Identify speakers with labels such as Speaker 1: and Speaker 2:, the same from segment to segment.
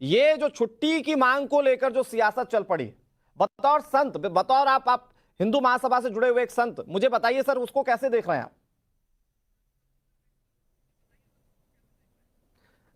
Speaker 1: ये जो छुट्टी की मांग को लेकर जो सियासत चल पड़ी, बतौर संत, बतौर आप हिंदू महासभा से जुड़े हुए एक संत, मुझे बताइए सर, उसको कैसे देख रहे हैं आप?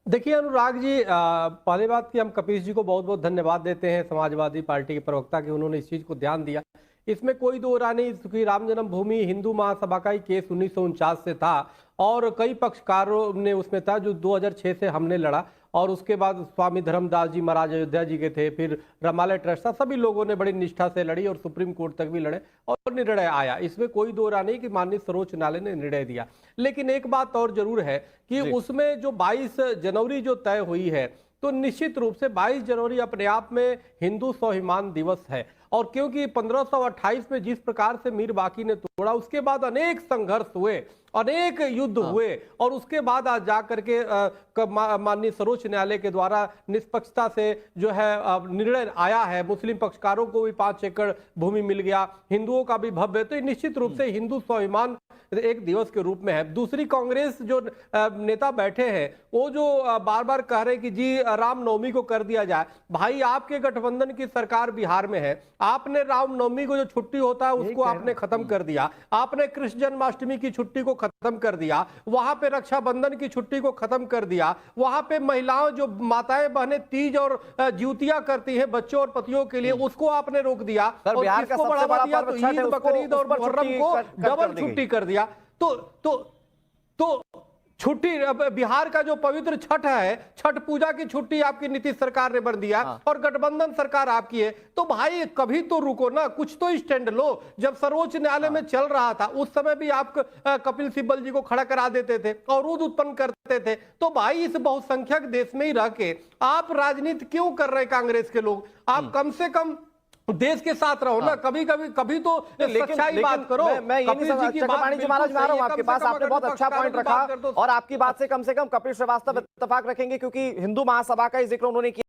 Speaker 2: देखिए अनुराग जी, पहली बात कि हम कपीस जी को बहुत बहुत धन्यवाद देते हैं, समाजवादी पार्टी के प्रवक्ता, कि उन्होंने इस चीज को ध्यान दिया। इसमें कोई दो राय नहीं, क्योंकि राम जन्मभूमि हिंदू महासभा का ही केस 1949 से था और कई पक्षकारों ने उसमें था, जो 2006 से हमने लड़ा और उसके बाद स्वामी धर्मदास जी महाराज अयोध्या जी के थे, फिर रमालय ट्रस्ट था, सभी लोगों ने बड़ी निष्ठा से लड़ी और सुप्रीम कोर्ट तक भी लड़े और निर्णय आया। इसमें कोई दो राय नहीं कि माननीय सर्वोच्च न्यायालय ने निर्णय दिया। लेकिन एक बात और जरूर है कि उसमें जो 22 जनवरी जो तय हुई है, तो निश्चित रूप से 22 जनवरी अपने आप में हिंदू स्वाभिमान दिवस है। और क्योंकि 1528 में जिस प्रकार से मीर बाकी ने तोड़ा, उसके बाद अनेक संघर्ष हुए, अनेक युद्ध हुए और उसके बाद आज जाकर के माननीय सर्वोच्च न्यायालय के द्वारा निष्पक्षता से जो है निर्णय आया है। मुस्लिम पक्षकारों को भी 5 एकड़ भूमि मिल गया, हिंदुओं का भी भव्य, तो निश्चित रूप से हिंदू स्वाभिमान एक दिवस के रूप में है। दूसरी कांग्रेस जो नेता बैठे हैं, वो जो बार बार कह रहे हैं कि जी रामनवमी को कर दिया जाए। भाई, आपके गठबंधन की सरकार बिहार में है, आपने रामनवमी को जो छुट्टी होता है उसको आपने खत्म कर दिया, आपने कृष्ण जन्माष्टमी की छुट्टी को खत्म कर दिया, वहां पे रक्षाबंधन की छुट्टी को खत्म कर दिया, वहां पे महिलाओं जो माताएं बहनें तीज और ज्योतियां करती हैं बच्चों और पतियों के लिए, उसको आपने रोक दिया और
Speaker 1: बिहार का
Speaker 2: किसको
Speaker 1: सबसे
Speaker 2: बढ़ावा
Speaker 1: बड़ा
Speaker 2: दिया?
Speaker 1: पर्व
Speaker 2: तो
Speaker 1: छठ है,
Speaker 2: ईद, बकरीद और मुहर्रम को डबल छुट्टी कर दिया। तो छुट्टी, बिहार का जो पवित्र छठ है, छठ पूजा की छुट्टी आपकी नीतीश सरकार ने बन दिया और गठबंधन सरकार आपकी है। तो भाई कभी तो रुको ना, कुछ तो स्टैंड लो। जब सर्वोच्च न्यायालय में चल रहा था उस समय भी आप कपिल सिब्बल जी को खड़ा करा देते थे, अवरोध उत्पन्न करते थे। तो भाई इस बहुसंख्यक देश में ही रह के आप राजनीति क्यों कर रहे कांग्रेस के लोग? आप कम से कम देश के साथ रहो ना, कभी तो सच्चाई बात करो।
Speaker 1: मैं ये नहीं समझ, चक्रपाणी जी महाराज, आ रहा हूं आपके पास, आपने बहुत अच्छा पॉइंट रखा और आपकी बात से कम कपिल श्रीवास्तव इत्तेफाक रखेंगे, क्योंकि हिंदू महासभा का ही जिक्र उन्होंने किया।